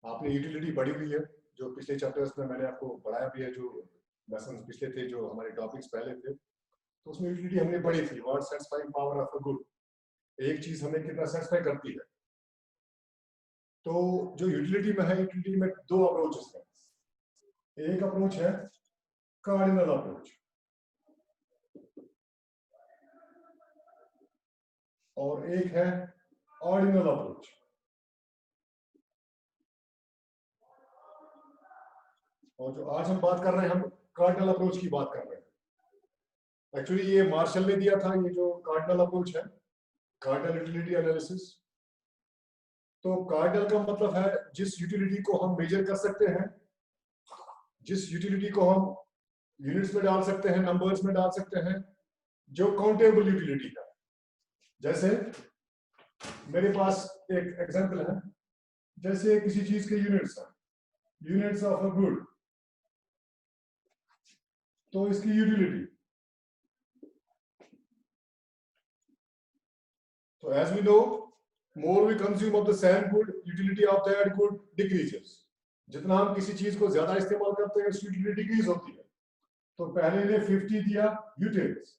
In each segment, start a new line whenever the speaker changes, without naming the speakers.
आपने यूटिलिटी पढ़ी हुई है, जो पिछले चैप्टर्स में मैंने आपको पढ़ाया भी है, जो लेसन पिछले थे, जो हमारे टॉपिक्स पहले थे, तो उसमें यूटिलिटी हमने पढ़ी थी, what satisfying power of a good, एक चीज हमें कितना सेटिस्फाई करती है। तो जो यूटिलिटी में है, यूटिलिटी में दो अप्रोचेस हैं। एक अप्रोच है कार्डिनल अप्रोच और एक है ऑर्डिनल अप्रोच। और जो आज हम बात कर रहे हैं, हम कार्डिनल अप्रोच की बात कर रहे हैं। एक्चुअली ये मार्शल ने दिया था, ये जो कार्डिनल अप्रोच है, कार्डिनल यूटिलिटी एनालिसिस। तो कार्डिनल का मतलब है जिस यूटिलिटी को हम मेजर कर सकते हैं, जिस यूटिलिटी को हम यूनिट्स में डाल सकते हैं, नंबर्स में डाल सकते हैं, जो काउंटेबल यूटिलिटी है। जैसे मेरे पास एक एग्जांपल है, जैसे किसी चीज के यूनिट्स हैं, यूनिट्स ऑफ अ गुड, तो इसकी यूटिलिटी, तो as we know, more we consume of the same good, utility of that good decreases. जितना हम किसी चीज को ज्यादा इस्तेमाल करते हैं, उसकी यूटिलिटी डिक्रीज होती है। तो पहले ने 50 दिया यूटिल्स,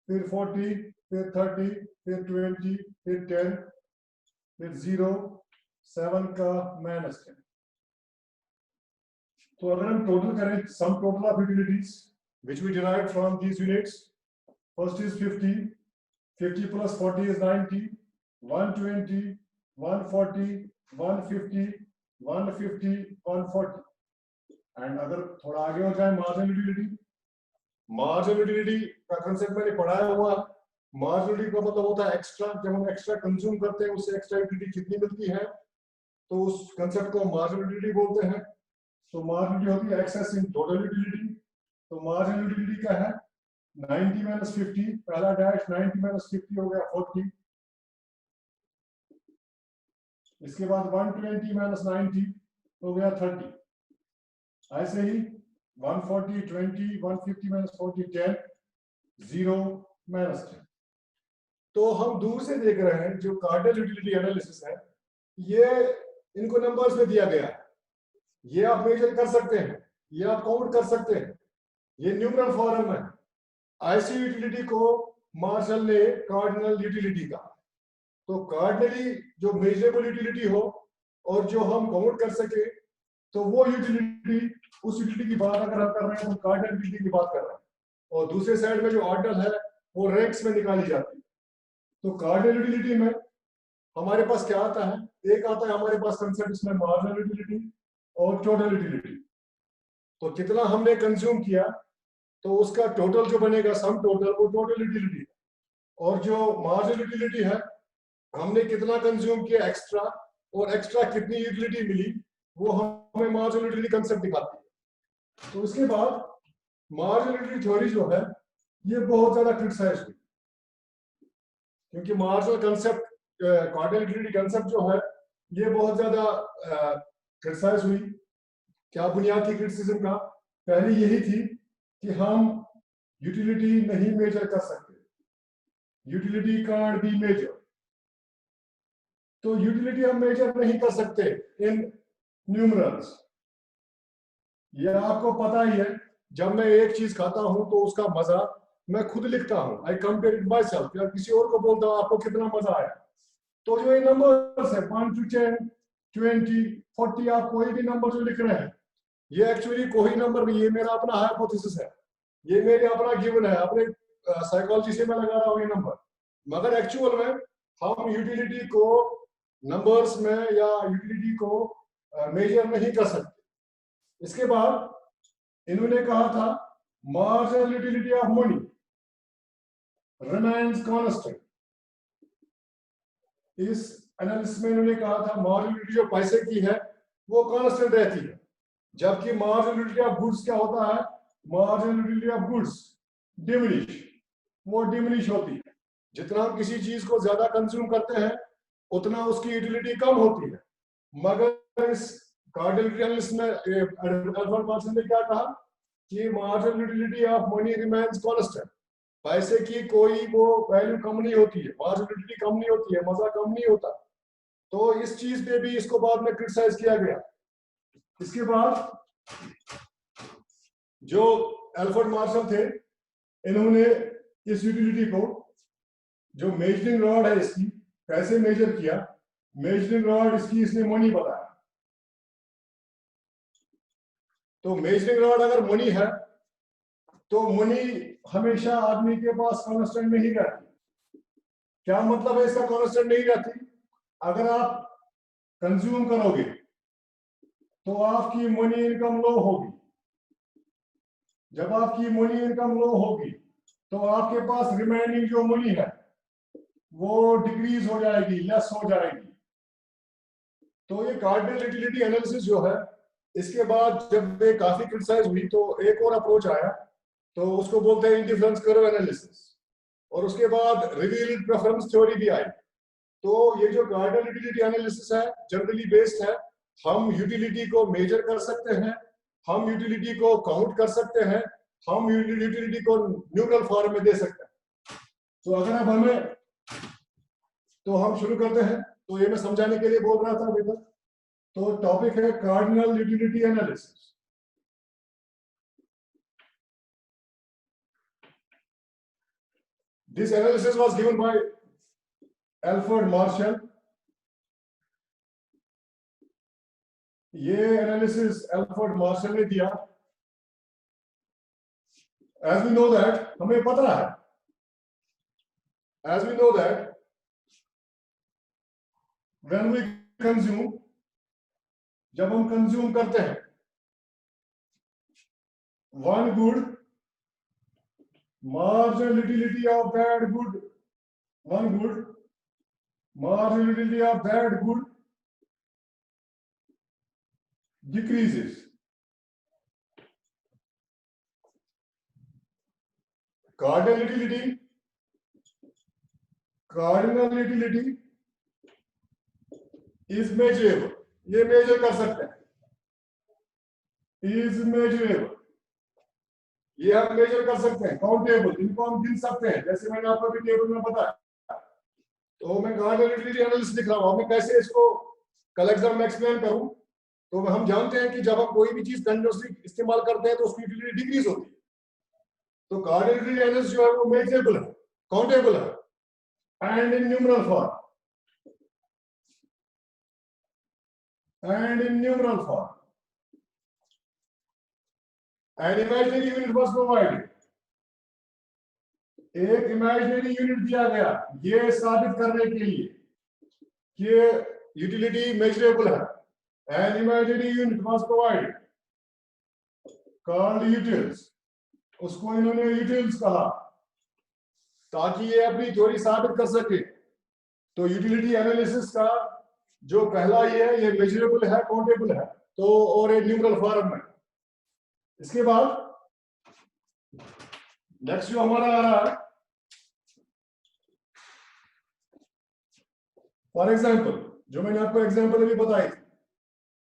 फिर 40, फिर 30, फिर 20, फिर 10, फिर 0, 7 का -10। तो अगर हम टोटल करें, sum total of utilities which we derived from these units, first is 50, 50 plus 40 is 90, 120, 140, 150, 150, 140। And अगर थोड़ा आगे हो जाए, मार्जिनल यूटिलिटी, मार्जिनल यूटिलिटी का कांसेप्ट मैंने पढ़ाया हुआ। मार्जिनल यूटिलिटी का मतलब होता है एक्स्ट्रा, जब हम एक्स्ट्रा कंज्यूम करते हैं, उससे एक्स्ट्रा यूटिलिटी कितनी मिलती है, तो उस कांसेप्ट को मार्जिनल यूटिलिटी बोलते हैं। तो मार्जिनल यूटिलिटी होती है एक्सेस इन टोटल यूटिलिटी। तो मार्जिनल यूटिलिटी क्या है, 90 माइनस 50, पहला डैश 90 माइनस 50 हो गया 40। इसके बाद 120 माइनस 90 हो गया 30। ऐसे ही 140, 20, 150 माइनस 40, 10, 0 माइनस 10। तो हम दूर से देख रहे हैं, जो कार्डिनल यूटिलिटी एनालिसिस है, ये इनको नंबर्स में दिया गया है। ये आप मेजर कर सकते हैं, ये आप काउंट कर सकते हैं, ये न्यूमरल फॉर्म है। ऐसी यूटिलिटी को मार्शल ने कार्डिनल यूटिलिटी कहा। तो कार्डिनली जो मेजरेबल यूटिलिटी हो और जो हम काउंट कर सके, तो वो यूटिलिटी, उस यूटिलिटी की बात अगर हम कर रहे हैं, तो कार्डिनल यूटिलिटी की बात कर रहे हैं। और दूसरे साइड में जो ऑर्डिनल है, वो रैंक्स में निकाली जाती है। तो कार्डिनल यूटिलिटी में हमारे पास क्या आता है, एक आता है हमारे पास कंसेप्ट, इसमें मार्जिनल यूटिलिटी और टोटल यूटिलिटी। तो कितना हमने कंज्यूम किया, तो उसका टोटल जो बनेगा, सम टोटल, वो टोटल यूटिलिटी है। और जो मार्जिनल यूटिलिटी है, हमने कितना कंज्यूम किया एक्स्ट्रा, और एक्स्ट्रा कितनी यूटिलिटी मिली, वो हमें मार्जिनल यूटिलिटी कंसेप्ट दिखाती है। तो इसके बाद मार्जिनल यूटिलिटी थ्योरी जो है, ये बहुत ज्यादा क्रिटिसाइज हुई, क्योंकि marginal concept, cardinal utility concept जो है, ये बहुत ज्यादा क्रिटिसाइज हुई। क्या बुनियाद थी क्रिटिसिज्म का? पहली यही थी कि हम यूटिलिटी नहीं मेजर कर सकते, यूटिलिटी कांट बी मेजर। तो यूटिलिटी हम मेजर नहीं कर सकते इन न्यूमरल्स। ये आपको पता ही है, जब मैं एक चीज खाता हूं तो उसका मजा मैं खुद लिखता हूं, I compare it my self, या किसी और को बोलता हूं आपको कितना मजा आया। तो जो ये नंबर्स है 1 to 10, 20, 40, आप कोई भी नंबर जो लिख रहे हैं, ये एक्चुअली कोई नंबर नहीं, ये मेरा अपना हाइपोथेसिस है, ये मेरे अपना गिवन है, अपने साइकोलॉजी से मैं लगा रहा हूं ये नंबर। मगर एक्चुअल में हम यूटिलिटी को नंबर्स में या यूटिलिटी को मेजर नहीं कर सकते। इसके बाद इन्होंने कहा था marginal utility of money remains constant. इस एनालिसिस में इन्होंने कहा था मार्जिनल यूटिलिटी जो पैसे की है, वो कांस्टेंट रहती है, जबकि मार्जिनल यूटिलिटी ऑफ गुड्स क्या होता है, marginal utility of goods diminish, वो डिमिनिश होती है। जितना हम किसी चीज को ज्यादा कंज्यूम करते हैं, उतना उसकी यूटिलिटी कम होती है। मगर इस कार्डिनल एनालिसिस में अल्फ्रेड मार्शल ने क्या कहा कि marginal utility of money remains constant, पैसे की कोई वो वैल्यू कम नहीं होती है, मार्जिनल यूटिलिटी कम नहीं होती है, मजा कम नहीं होता। तो इस चीज पे भी इसको बाद में क्रिटिसाइज किया गया। इसके बाद जो एल्फ्रेड मार्शल थे, इन्होंने इस यूटिलिटी को, जो मेजरिंग रॉड है इसकी, कैसे मेजर किया, मेजरिंग रॉड इसकी इसने मनी बताया। तो मेजरिंग रॉड अगर मनी है तो मनी हमेशा आदमी के पास कांस्टेंट नहीं रहती। क्या मतलब है इसका कांस्टेंट नहीं रहती? अगर आप कंज्यूम करोगे तो आपकी मनी इनकम लो होगी। जब आपकी मनी इनकम लो होगी तो आपके पास रिमेनिंग जो मनी है वो डिक्रीज हो जाएगी, लेस हो जाएगी। तो ये कार्डिनल यूटिलिटी एनालिसिस जो है, इसके बाद जब ये काफी क्रिटिसाइज हुई तो एक और अप्रोच आया, तो उसको बोलते हैं इंडिफरेंस कर्व एनालिसिस, और उसके बाद रिवील्ड प्रेफरेंस थ्योरी भी आई। तो ये जो कार्डिनल यूटिलिटी एनालिसिस है जनरली बेस्ड है, हम यूटिलिटी को मेजर कर सकते हैं, हम यूटिलिटी को काउंट कर सकते हैं, हम यूटिलिटी को न्यूमरल फॉर्म में दे सकते हैं। तो अगर अब हमें, तो हम शुरू करते हैं। तो ये मैं समझाने के लिए बोल रहा था अभी तक। तो टॉपिक है cardinal utility analysis. This analysis was given by Alfred Marshall. ये एनालिसिस एल्फ्रेड मार्शल ने दिया। As we know that, हमें पता है, as we know that when we consume, जब हम कंज्यूम करते हैं, one good, marginal utility of that good, one good, marginal utility of that good decreases. Cardinal utility is measurable. ये major कर सकते हैं, is measurable, ये हम मेजर कर सकते हैं। काउंटेबल, इनको हम गिन सकते हैं, जैसे मैंने आपको अभी टेबल में बताया। तो मैं कार्डिनल यूटिलिटी एनालिसिस लिख रहा हूं, मैं कैसे इसको कल एग्जाम में एक्सप्लेन करूं। तो हम जानते हैं कि जब हम कोई भी चीज कंटिन्यूअसली इस्तेमाल करते हैं तो उसकी यूटिलिटी डिक्रीज होती है। तो कार्डिनल यूटिलिटी एनालिसिस जो है वो मेजरेबल है, काउंटेबल है, and in numeral form, and in numeral form. An imaginary unit was provided. एक इमेजिनरी यूनिट दिया गया ये साबित करने के लिए कि यूटिलिटी मेजरेबल है। An imaginary unit was provided called utils. उसको इन्होंने यूटिल्स कहा ताकि ये अपनी थ्योरी साबित कर सके। तो यूटिलिटी एनालिसिस का जो पहला ये है, ये मेजरेबल है, काउंटेबल है, तो और एक न्यूमरल फॉर्म में। इसके बाद नेक्स्ट जो हमारा आ रहा है, फॉर एग्जांपल, जो मैंने आपको एग्जांपल अभी बताई थी,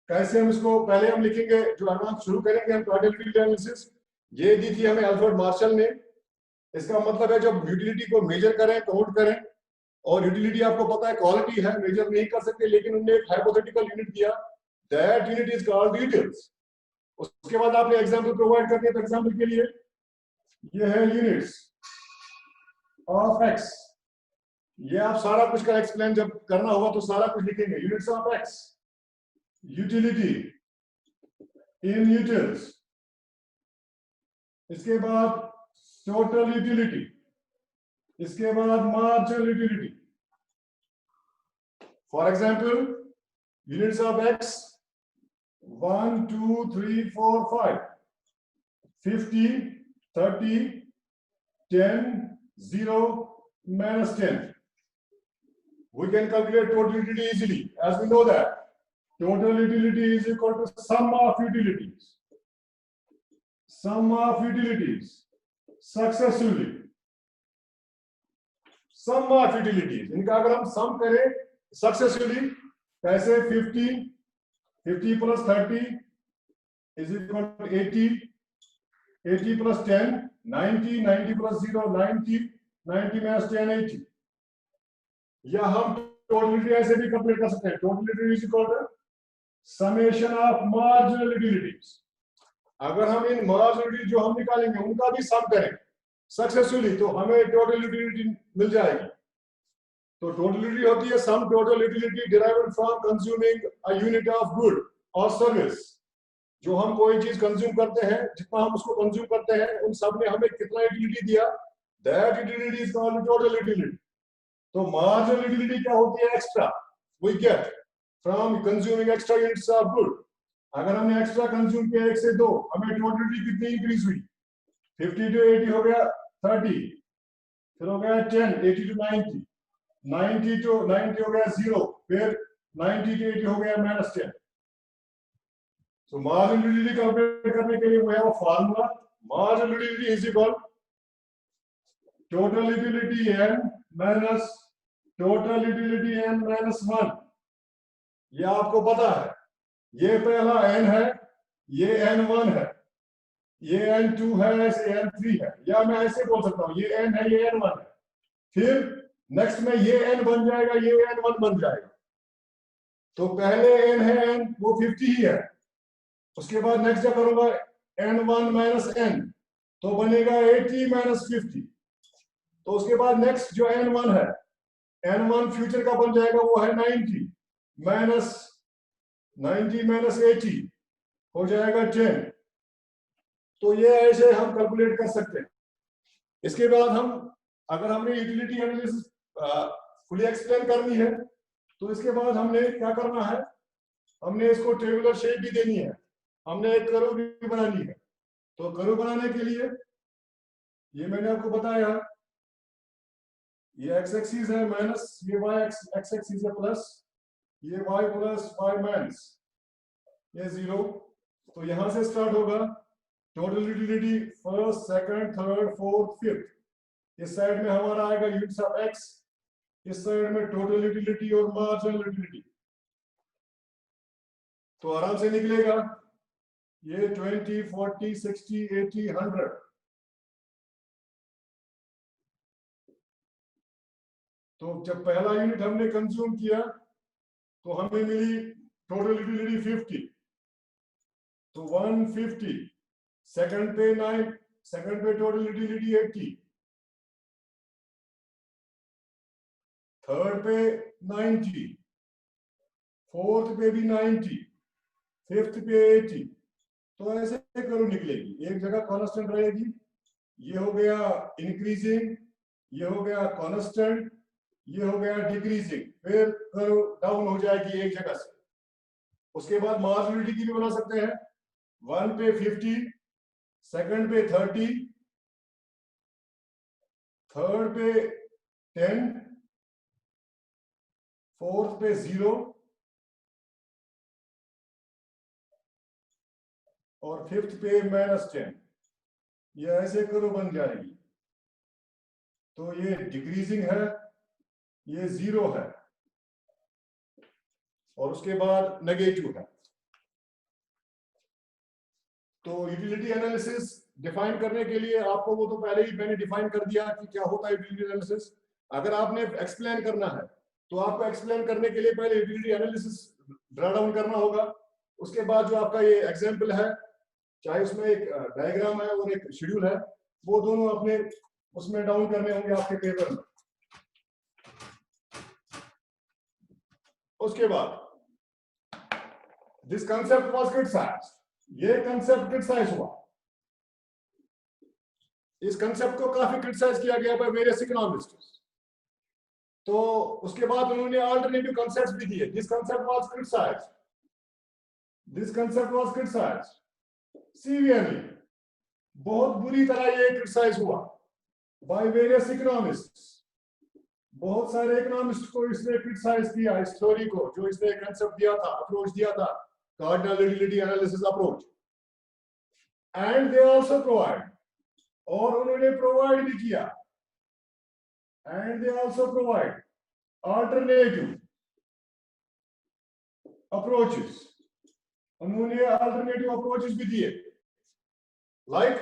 कैसे हम इसको पहले हम लिखेंगे, जो एडवांस शुरू करेंगे हम कार्डिनल यूटिलिटी एनालिसिस। ये दी थी हमें एल्फ्रेड मार्शल ने। इसका मतलब है जब यूटिलिटी को मेजर करें, काउंट करें, और यूटिलिटी आपको पता है क्वालिटी है, मेजर नहीं कर सकते, लेकिन उन्होंने एक हाइपोथेटिकल यूनिट दिया, that unit is called utils. उसके बाद आपने एग्जांपल प्रोवाइड कर दिया। तो एग्जांपल के लिए ये है यूनिट्स ऑफ एक्स। ये आप सारा कुछ का एक्सप्लेन जब करना होगा तो सारा कुछ लिखेंगे। Units of x, utility in utils, इसके बाद टोटल यूटिलिटी, इसके बाद marginal utility. For example units of x 1 2 3 4 5 50 30 10 0 -10. We can calculate total utility easily, as we know that total utility is equal to sum of utilities, sum of utilities successively, sum of utilities, इनका अगर हम सम करें successively, कैसे 50 plus 30 is equal to 80, 80 plus 10 90, 90 plus 0 90, 90 minus 10 80, या हम totality ऐसे भी calculate कर सकते हैं, totality is equal to summation of marginal utilities. अगर हम इन मार्जिनल यूटिलिटी जो हम निकालेंगे उनका भी सम करें सक्सेसफुली तो हमें टोटल यूटिलिटी मिल जाएगी। तो टोटल यूटिलिटी होती है sum total utility derived from consuming a unit of good और सर्विस। जो हम कोई चीज कंज्यूम करते हैं, जितना हम उसको कंज्यूम करते हैं उन सब ने हमें कितना यूटिलिटी दिया, that utility is called total utility. तो मार्जिनल यूटिलिटी क्या होती है, extra we get from consuming extra units of good. अगर हमने एक्स्ट्रा कंज्यूम किया 1 से 2, हमें टोटल यूटिलिटी कितनी इंक्रीज हुई, 50 to 80 हो गया 30, फिर हो गया 10, 80 to 90, 90 to 90 हो गया 0, फिर 90 to 80 हो गया -10। So marginal utility calculate करने के लिए we have a formula, marginal utility is equal total utility n minus total utility n minus 1। ये आपको पता है, ये पहला n है, ये n1 है, ये n2 है, ऐसे n3 है, या मैं ऐसे बोल सकता हूं ये n है, ये n1 है, फिर नेक्स्ट में ये n बन जाएगा, ये n1 बन जाएगा। तो पहले n है n, वो 50 ही है, उसके बाद नेक्स्ट जब करूंगा n1 माइनस n तो बनेगा 80 माइनस 50। तो उसके बाद नेक्स्ट जो n1 है, n1 फ्यूचर का बन जाएगा, वो है 90 माइनस 80 हो जाएगा 10। तो ये ऐसे हम कैलकुलेट कर सकते हैं। इसके बाद हम अगर हमने यूटिलिटी एनालिसिस फुली एक्सप्लेन करनी है तो इसके बाद हमने क्या करना है, हमने इसको टेबुलर शेप भी देनी है, हमने एक कर्व भी बनानी है। तो कर्व बनाने के लिए ये मैंने आपको बताया, ये x एक्सिस है माइनस, ये y एक्स एक्सिस है प्लस, ये y प्लस y माइनस, ये 0। तो यहां से स्टार्ट होगा total utility first, second, third, fourth, fifth. इस साइड में हमारा आएगा यूनिट्स ऑफ x, इस साइड में टोटल यूटिलिटी और मार्जिनल यूटिलिटी। तो आराम से निकलेगा ये 20, 40, 60, 80, 100। तो जब पहला यूनिट हमने कंज्यूम किया तो हमें मिली टोटल यूटिलिटी 50, तो 150। सेकंड पे 9, सेकंड पे टोटल यूटिलिटी 80, थर्ड पे 90, फोर्थ पे भी 90, फिफ्थ पे 80। तो ऐसे करो निकलेगी, एक जगह कांस्टेंट रहेगी, ये हो गया इंक्रीजिंग, ये हो गया कांस्टेंट, ये हो गया डिक्रीजिंग, फिर करो डाउन हो जाएगी एक जगह से। उसके बाद मार्जिनलिटी की भी बना सकते हैं, 1 पे 50, सेकंड पे 30, थर्ड पे 10, फोर्थ पे 0 और फिफ्थ पे -10। ये ऐसे करो बन जाएगी। तो ये डिक्रीजिंग है, ये 0 है और उसके बाद नेगेटिव है। तो यूटिलिटी एनालिसिस डिफाइन करने के लिए आपको वो तो पहले ही मैंने डिफाइन कर दिया कि क्या होता है यूटिलिटी एनालिसिस। अगर आपने एक्सप्लेन करना है तो आपको एक्सप्लेन करने के लिए पहले यूटिलिटी एनालिसिस ड्रा डाउन करना होगा। उसके बाद जो आपका ये एग्जांपल है, चाहे उसमें एक डायग्राम है और एक शेड्यूल है, वो दोनों अपने उसमें डाउन करने होंगे आपके पेपर में। उसके बाद दिस कंसेप्ट वाज क्रिटिसाइज्ड, ये कंसेप्ट क्रिटिसाइज हुआ। इस कंसेप्ट को काफी क्रिटिसाइज किया गया बाय वेरियस इकोनॉमिस्ट्स। तो उसके बाद उन्होंने अल्टरनेटिव कंसेप्ट्स भी दिए। This concept was criticised, this concept was criticised severely, बहुत बुरी तरह ये क्रिटिसाइज हुआ बाय वेरियस इकोनॉमिस्ट्स। बहुत सारे इकोनॉमिस्ट को इसने क्रिटिसाइज किया, इस थ्योरी को, जो इसने कंसेप्ट दिया था, अप्रोच दिया था, cardinal utility analysis approach. And they also provide, और उन्होंने प्रोवाइड भी किया, and they also provide alternative approaches. उन्होंने अल्टरनेटिव अप्रोचेस भी दिए, like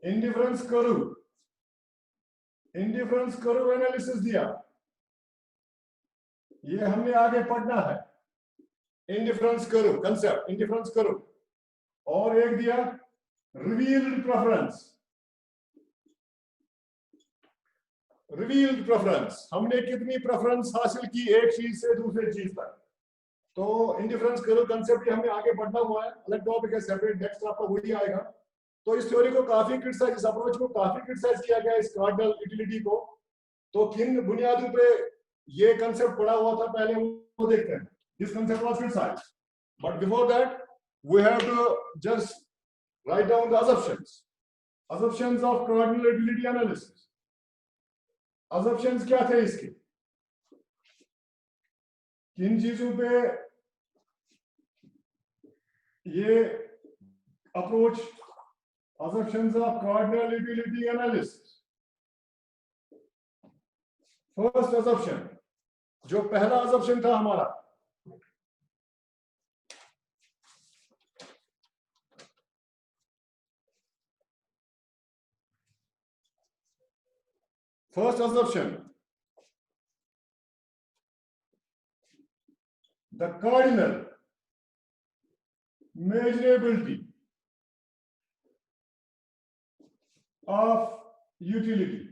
indifference curve, indifference curve analysis दिया, ये हमने आगे पढ़ना है, इंडिफरेंस करो कंसेप्ट, इंडिफरेंस करो। और एक दिया रिवील्ड प्रेफरेंस, रिवील्ड प्रेफरेंस, हमने कितनी प्रेफरेंस हासिल की एक चीज से दूसरे चीज तक। तो इंडिफरेंस करो कंसेप्ट हमने आगे पढ़ना हुआ है, अलग टॉपिक है सेपरेट, नेक्स्ट आपका वही आएगा। तो इस थ्योरी को काफी क्रिटिसाइज, इस अप्रोच को काफी क्रिटिसाइज किया गया, इस कार्डिनल यूटिलिटी को। तो किन बुनियादों पे ये कंसेप्ट पड़ा हुआ था पहले वो देखते हैं। This concept was criticised, but before that we have to just write down the assumptions of cardinal utility analysis। assumptions क्या थे इसके, किन चीजों पे ये approach, assumptions of cardinal utility analysis। First assumption, जो पहला assumption था हमारा, first assumption, the cardinal measurability of utility।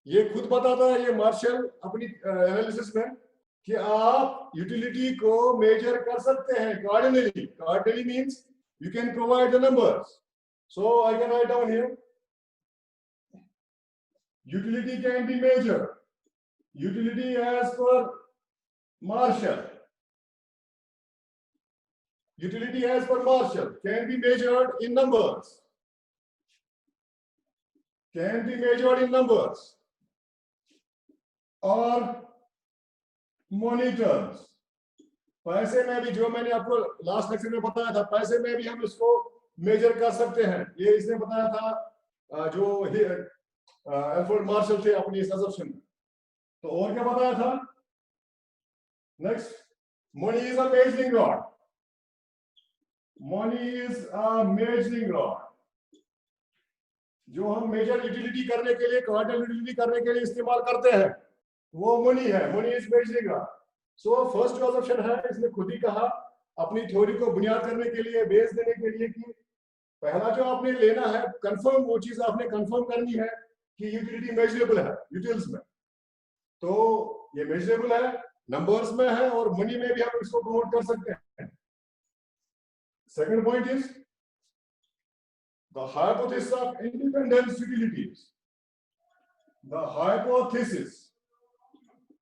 ये खुद बताता है ये मार्शल अपनी एनालिसिस में कि आप यूटिलिटी को मेजर कर सकते हैं cardinally. Cardinally means you can provide the numbers. So I can write down here utility can be measured, utility as per Marshall, utility as per Marshall can be measured in numbers, can be measured in numbers और money terms। पैसे में भी, जो मैंने आपको last lecture में बताया था, पैसे में भी हम इसको मेजर कर सकते हैं। ये इसने बताया था जो एल्फ्रेड मार्शल थे अपनी इस assumption में। तो और क्या बताया था next, money is a measuring rod, money is a measuring rod, जो हम मेजर यूटिलिटी करने के लिए, कार्डिनल यूटिलिटी करने के लिए इस्तेमाल करते हैं, वो मनी है, money is measuring rod. So first जो assumption है, इसने खुद ही कहा अपनी थ्योरी को बुनियाद करने के लिए, बेस देने के लिए, कि पहला जो आपने लेना है कंफर्म, वो चीज आपने कंफर्म करनी है कि यूटिलिटी मेजरेबल है यूटिल्स में। तो ये मेजरेबल है, नंबर्स में है, और मनी में भी हम इसको काउंट कर सकते हैं। Second point is the hypothesis of independence utilities, the hypothesis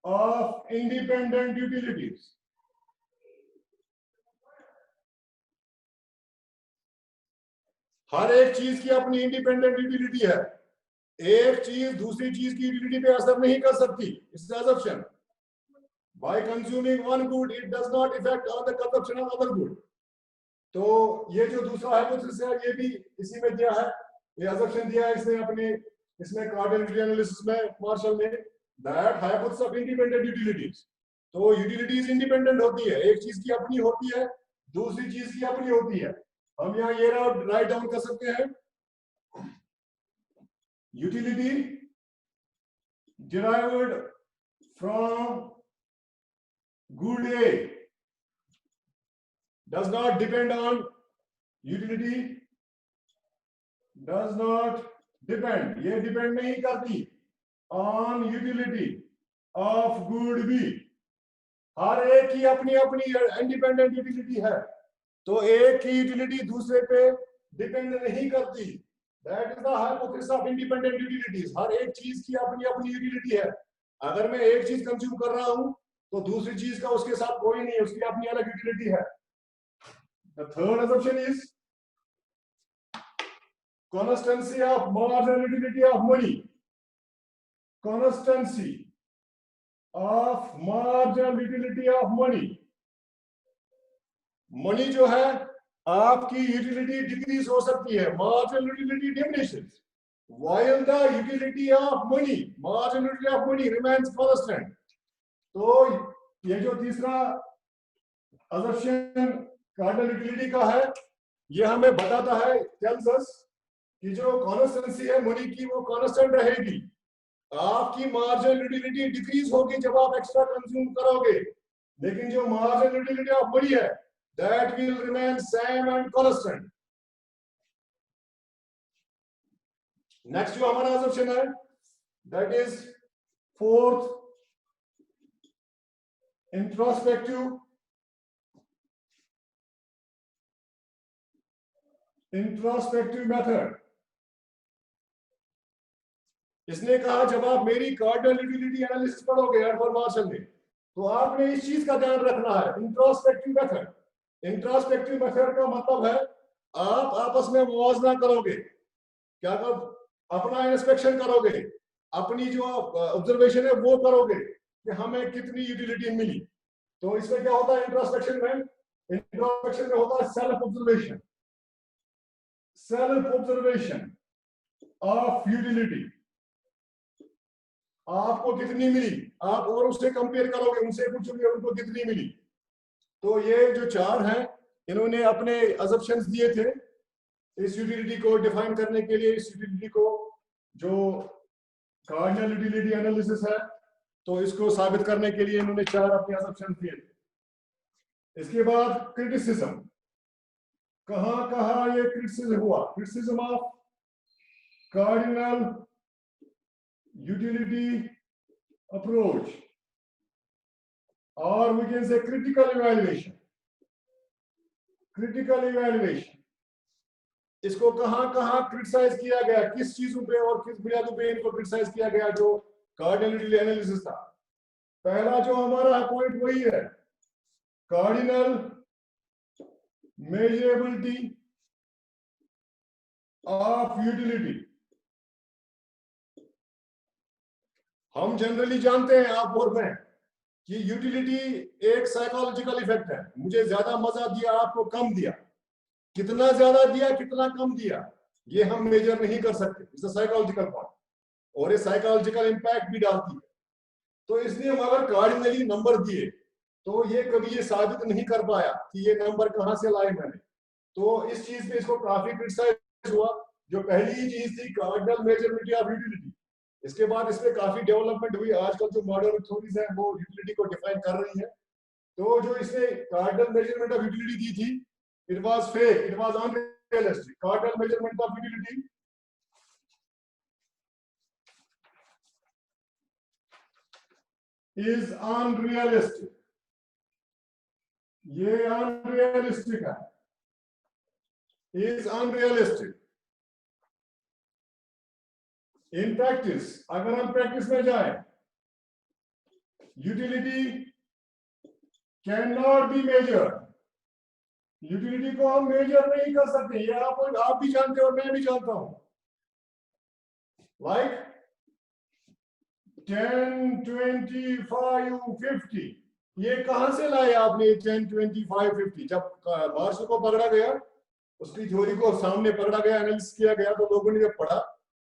of independent utilities. हर एक चीज की अपनी इंडिपेंडेंट यूटिलिटी है, एक चीज दूसरी चीज की यूटिलिटी पे असर नहीं कर सकती। It's assumption, by consuming one good it does not affect on the consumption of other good। तो ये जो दूसरा हाइपोथेसिस है, ये भी इसी में दिया है, ये assumption दिया है इसने अपने, इसमें कार्डिनल एनालिसिस में मार्शल ने, that hypothesis of independent utilities. तो यूटिलिटीज इंडिपेंडेंट होती है, एक चीज की अपनी होती है, दूसरी चीज की अपनी होती है। हम यहाँ ये राइट डाउन कर सकते हैं, utility derived from good A does not depend on utility, does not depend, ये डिपेंड नहीं करती on utility of good B। हर एक की अपनी अपनी इंडिपेंडेंट यूटिलिटी है, तो एक की यूटिलिटी दूसरे पे डिपेंड नहीं करती। That is the hypothesis of independent utilities। हर एक चीज की अपनी अपनी यूटिलिटी है। अगर मैं एक चीज कंज्यूम कर रहा हूं तो दूसरी चीज का उसके साथ कोई नहीं है, उसकी अपनी अलग यूटिलिटी है। The third assumption is constancy of marginal utility of money, constancy of marginal utility of money। Money जो है आपकी यूटिलिटी डिक्रीज हो सकती है, marginal utility diminishes, while the utility of money, marginal utility of money remains constant। तो ये जो तीसरा assumption कार्डिनल यूटिलिटी का है, ये हमें बताता है, tells us कि जो कॉन्स्टेंसी है मनी की वो कांस्टेंट रहेगी। आपकी मार्जिनल यूटिलिटी डिक्रीज होगी जब आप एक्स्ट्रा कंज्यूम करोगे, लेकिन जो मार्जिनल यूटिलिटी ऑफ बड़ी है that will remain same and constant. Next जो हमारा assumption है that is fourth, introspective method. इसने कहा जब आप मेरी कार्डिनल यूटिलिटी एनालिसिस पढ़ोगे एडवर्ड मार्शल में, तो आपने इस चीज का ध्यान रखना है, इंट्रोस्पेक्टिव मेथड। इंट्रोस्पेक्टिव मेथड का मतलब है आप आपस में मुआवजा करोगे, क्या कब अपना इंस्पेक्शन करोगे, अपनी जो ऑब्जर्वेशन है वो करोगे कि हमें कितनी यूटिलिटी मिली। तो इसमें क्या होता है इंट्रोस्पेक्शन में? इंट्रोस्पेक्शन में होता है सेल्फ ऑब्जर्वेशन ऑफ यूटिलिटी। आपको कितनी मिली, आप और उससे कंपेयर करोगे, उनसे पूछोगे उनको कितनी मिली। तो ये जो चार हैं इन्होंने अपने असम्पशंस दिए थे इस यूटिलिटी को डिफाइन करने के लिए। इस यूटिलिटी को जो कार्डिनल यूटिलिटी एनालिसिस है, तो इसको साबित करने के लिए इन्होंने चार अपने असम्पशंस दिए थे। इसके बाद क्रिटिसिज्म, कहां कहां ये क्रिटिसिज्म हुआ? Criticism of cardinal utility approach, or we can say critical evaluation। इसको कहां कहां क्रिटिसाइज किया गया, किस चीजों पे और किस बुनियादों पे इनको क्रिटिसाइज किया गया जो कार्डिनल यूटिलिटी एनालिसिस था। पहला जो हमारा पॉइंट वही है, कार्डिनल मेजरेबिलिटी ऑफ यूटिलिटी। हम जनरली जानते हैं आप और मैं कि यूटिलिटी एक साइकोलॉजिकल इफेक्ट है। मुझे ज्यादा मजा दिया, आपको कम दिया, कितना ज्यादा दिया कितना कम दिया ये हम मेजर नहीं कर सकते। इट्स अ साइकोलॉजिकल पॉइंट और ये साइकोलॉजिकल इंपैक्ट भी डालती है। तो इसलिए हम अगर कार्डिनली नंबर दिए तो ये कभी ये साबित नहीं कर पाया कि ये नंबर कहां से लाए मैंने। तो इस चीज पे इसको काफी क्रिटिसाइज हुआ। जो पहली चीज थी कार्डिनल मेजरमेंट ऑफ यूटिलिटी, इसके बाद इसमें काफी डेवलपमेंट हुई। आजकल जो मॉडर्न थ्योरीज है वो यूटिलिटी को डिफाइन कर रही है। तो जो इसने कार्डिनल मेजरमेंट ऑफ यूटिलिटी दी थी, it was fake, it was unrealistic. Cardinal measurement of utility is unrealistic. ये unrealistic है, is unrealistic. In practice, अगर हम practice में जाएं, utility cannot be measured. Utility को हम मेजर नहीं कर सकते, ये आप भी जानते हो और मैं भी जानता हूं। लाइक 10, 25, 50, ये कहां से लाए आपने 10, 25, 50? जब मार्शल को पकड़ा गया, उसकी थ्योरी को सामने पकड़ा गया, एनालिसिस किया गया, तो लोगों ने जब पढ़ा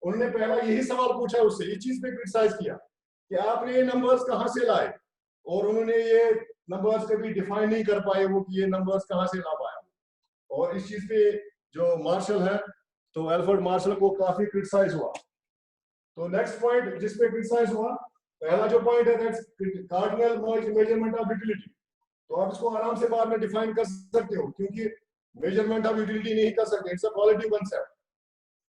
उन्होंने पहला यही सवाल पूछा उससे, इस चीज पे क्रिटिसाइज किया कि आपने ये नंबर्स कहां से लाए। और उन्होंने ये नंबर्स कभी डिफाइन नहीं कर पाए वो कि ये नंबर्स कहां से ला पाया। और इस चीज पे जो मार्शल है, तो एल्फ्रेड मार्शल को काफी क्रिटिसाइज हुआ। तो नेक्स्ट पॉइंट जिस पे क्रिटिसाइज हुआ, पहला जो पॉइंट है that's cardinal measurement of utility. तो आप इसको आराम से बाद में डिफाइन कर सकते हो, क्योंकि मेजरमेंट ऑफ यूटिलिटी नहीं कर सकते, इट्स अ क्वालिटी कांसेप्ट।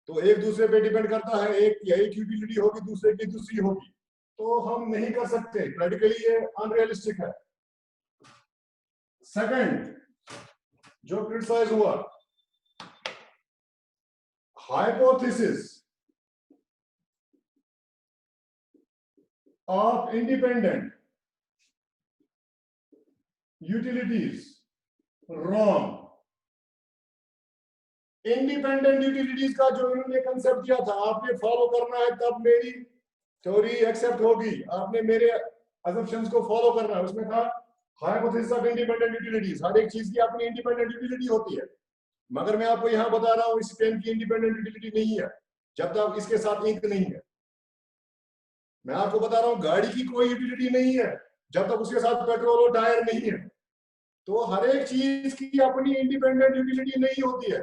तो एक दूसरे पे डिपेंड करता है, एक यूटिलिटी होगी दूसरे की दूसरी होगी, तो हम नहीं कर सकते, प्रैक्टिकली ये अनरियलिस्टिक है। सेकंड जो क्रिटिसाइज हुआ, hypothesis of independent utilities wrong. Independent utilities का जो इन्होंने कंसेप्ट दिया था, आपने फॉलो करना है तब मेरी थ्योरी एक्सेप्ट होगी, आपने मेरे असम्पशंस को फॉलो करना है। उसमें था हाइपोथेसिस ऑफ इंडिपेंडेंट यूटिलिटीज, हर एक चीज की अपनी इंडिपेंडेंट यूटिलिटी होती है, मगर मैं आपको यहां बता रहा हूं इस पेन की इंडिपेंडेंट यूटिलिटी नहीं है जब तक इसके साथ इंक नहीं है। मैं आपको बता रहा हूं गाड़ी की कोई यूटिलिटी नहीं है जब तक उसके साथ पेट्रोल और टायर नहीं है। तो हर एक चीज की अपनी इंडिपेंडेंट यूटिलिटी नहीं होती है।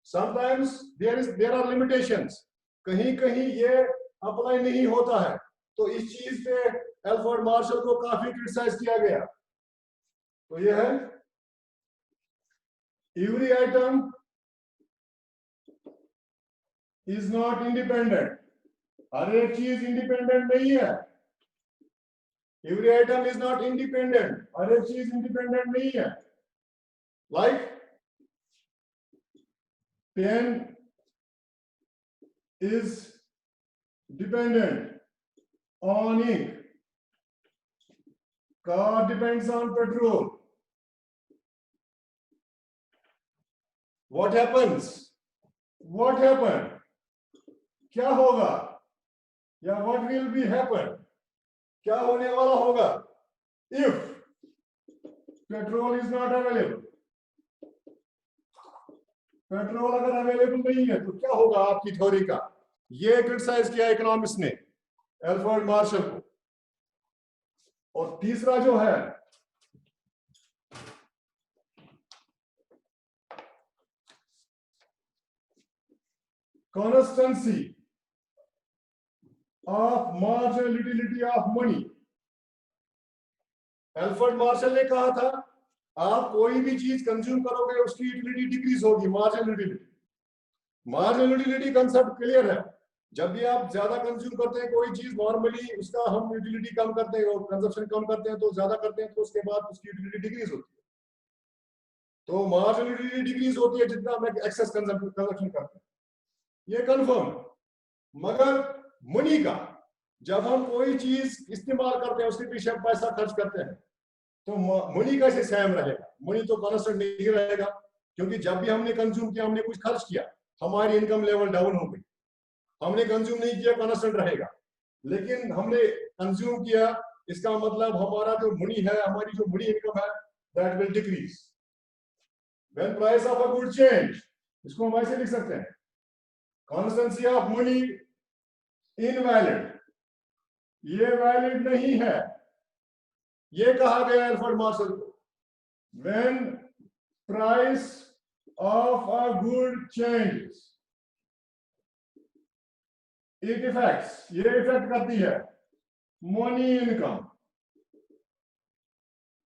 समटाइम्स देयर आर लिमिटेशंस, कहीं कहीं ये अप्लाई नहीं होता है। तो इस चीज पे एल्फ्रेड मार्शल को काफी क्रिटिसाइज किया गया। तो ये है every item is not independent, हर एक चीज इंडिपेंडेंट नहीं है। Every item is not independent, हर एक चीज इंडिपेंडेंट नहीं है। Like pen is dependent on ink, car depends on petrol. What happens? What happened? क्या होगा या what will be happen? क्या होने वाला होगा if petrol is not available? Petrol अगर अवेलेबल नहीं है तो क्या होगा आपकी थ्योरी का? ये क्रिटिसाइज किया इकोनॉमिस्ट ने एल्फ्रेड मार्शल को। और तीसरा जो है constituency of marginal utility of money. Alfred Marshall ने कहा था आप कोई भी चीज कंज्यूम करोगे उसकी यूटिलिटी डिक्रीज होगी, marginal utility. Marginal utility concept clear है। जब भी आप ज्यादा कंज्यूम करते हैं कोई चीज, नॉर्मली उसका हम यूटिलिटी कम करते हैं और कंजप्शन कम करते हैं, तो ज्यादा करते हैं तो उसके बाद उसकी यूटिलिटी डिक्रीज होती है। तो मार्जिनल यूटिलिटी डिक्रीज होती है जितना हम एक्सेस कंजप्शन करते हैं, ये कंफर्म। मगर मनी का जब हम कोई चीज इस्तेमाल करते हैं उसके पीछे हम पैसा खर्च करते हैं तो मनी कैसे सेम रहेगा? मनी तो कांस्टेंट नहीं रहेगा, क्योंकि जब भी हमने कंज्यूम किया, हमने कुछ खर्च किया, हमारी इनकम लेवल डाउन हो गई। हमने कंज्यूम नहीं किया, कांस्टेंट रहेगा। लेकिन हमने कंज्यूम किया, इसका मतलब हमारा जो मनी है, हमारी जो मनी इनकम है, that will decrease when price of a good change. इसको हम ऐसे लिख सकते हैं, कॉन्स्टेंसी ऑफ मनी इनवैलिड, ये वैलिड नहीं है। ये कहा गया एल्फ्रेड मार्शल को। When price of a good changes, it affects, ये इफेक्ट करती है money income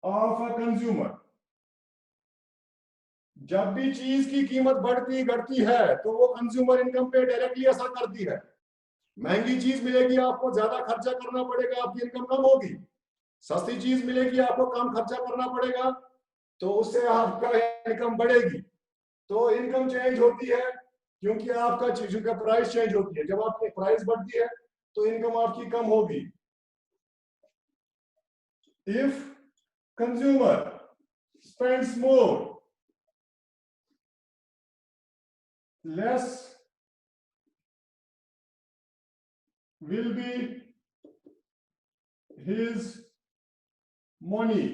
of a consumer. जब भी चीज की कीमत बढ़ती घटती है तो वो कंज्यूमर इनकम पे डायरेक्टली असर करती है। महंगी चीज मिलेगी आपको ज्यादा खर्चा करना पड़ेगा, आपकी इनकम कम होगी। सस्ती चीज मिलेगी आपको कम खर्चा करना पड़ेगा, तो उससे आपका इनकम बढ़ेगी। तो इनकम चेंज होती है क्योंकि आपका चीजों का प्राइस चेंज होती है। जब आपकी प्राइस बढ़ती है तो इनकम आपकी कम होगी। If consumer spends more, less will be his money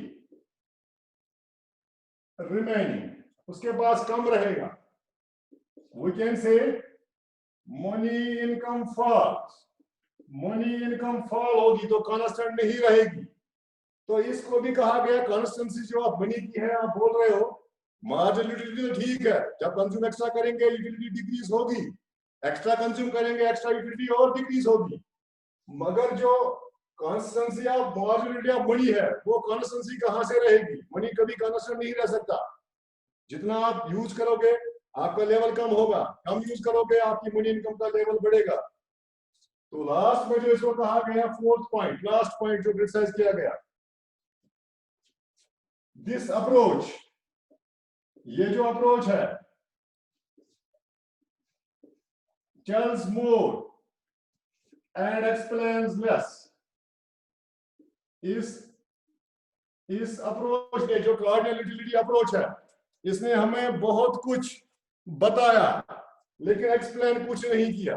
remaining, उसके पास कम रहेगा। We can say money income falls, money income fall होगी तो कांस्टेंट नहीं रहेगी। तो इसको भी कहा गया कॉन्स्टेंसी जो आप मनी की है। आप बोल रहे हो मार्जिनल यूटिलिटी तो ठीक है, जब कंज्यूम एक्स्ट्रा करेंगे यूटिलिटी डिक्रीज होगी, एक्स्ट्रा कंज्यूम करेंगे एक्स्ट्रा यूटिलिटी और डिक्रीज होगी। मगर जो constituency of marginal utility of money है, वो कॉन्स्टेंसी कहां से रहेगी? मनी कभी कांस्टेंट नहीं रह सकता। जितना आप यूज करोगे आपका लेवल कम होगा, कम यूज करोगे आपकी मनी इनकम का लेवल बढ़ेगा। तो लास्ट में जो इसको कहा गया, फोर्थ पॉइंट, लास्ट पॉइंट जो क्रिटिसाइज किया गया, दिस अप्रोच, ये जो अप्रोच है, tells more and explains less। इस अप्रोच ने, जो कार्डिनल यूटिलिटी अप्रोच है, इसने हमें बहुत कुछ बताया लेकिन एक्सप्लेन कुछ नहीं किया।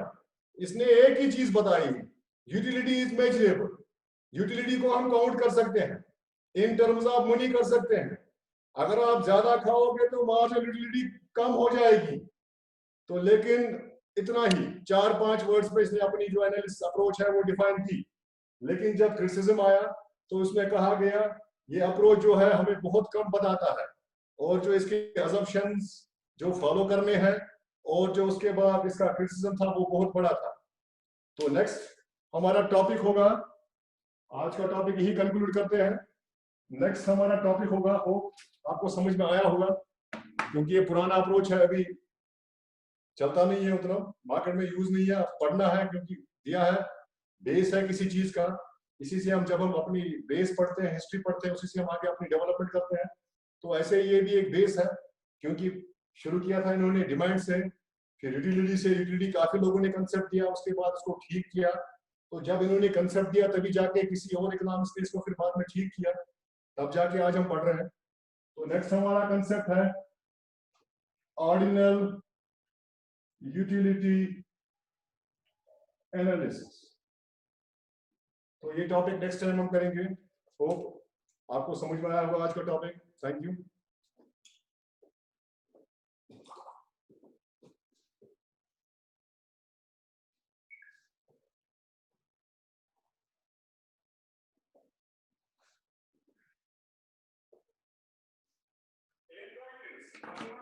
इसने एक ही चीज बताई, यूटिलिटी इज मेजरेबल। यूटिलिटी को हम काउंट कर सकते हैं, इन टर्म्स ऑफ मनी कर सकते हैं। अगर आप ज्यादा खाओगे तो मार्जिनल यूटिलिटी कम हो जाएगी। तो लेकिन इतना ही 4-5 वर्ड्स में इसने अपनी जो एनालिसिस अप्रोच है वो डिफाइन की। लेकिन जब क्रिटिसिज्म आया तो उसमें कहा गया ये अप्रोच जो है हमें बहुत कम बताता है, और जो इसके अजम्पशंस जो फॉलो करने हैं और जो उसके बाद इसका क्रिटिसिज्म था वो बहुत बड़ा था। तो नेक्स्ट हमारा टॉपिक होगा, आज का टॉपिक यही कंक्लूड करते हैं। नेक्स्ट हमारा टॉपिक होगा, हो आपको समझ में आया होगा, क्योंकि ये पुराना अप्रोच है, अभी चलता नहीं है, उतना मार्केट में यूज नहीं है। पढ़ना है क्योंकि दिया है, बेस है किसी चीज का, इसी से हम जब हम अपनी बेस पढ़ते हैं, हिस्ट्री पढ़ते हैं, उसी से हम आगे अपनी डेवलपमेंट करते हैं। तो ऐसे ये भी एक बेस है, क्योंकि शुरू किया था इन्होंने डिमांड से, फिर यूटिलिटी से, यूटिलिटी काफी लोगों ने कंसेप्ट दिया, उसके बाद उसको ठीक किया। तो जब इन्होंने कंसेप्ट दिया तभी जाके किसी और इकोनॉमिक्स ने इसको फिर बाद में ठीक किया, तब जाके आज हम पढ़ रहे हैं। तो नेक्स्ट हमारा कंसेप्ट है ऑर्डिनल यूटिलिटी एनालिसिस। तो ये टॉपिक नेक्स्ट टाइम हम करेंगे। होप आपको समझ में आया होगा आज का topic. Thank you. Thank you.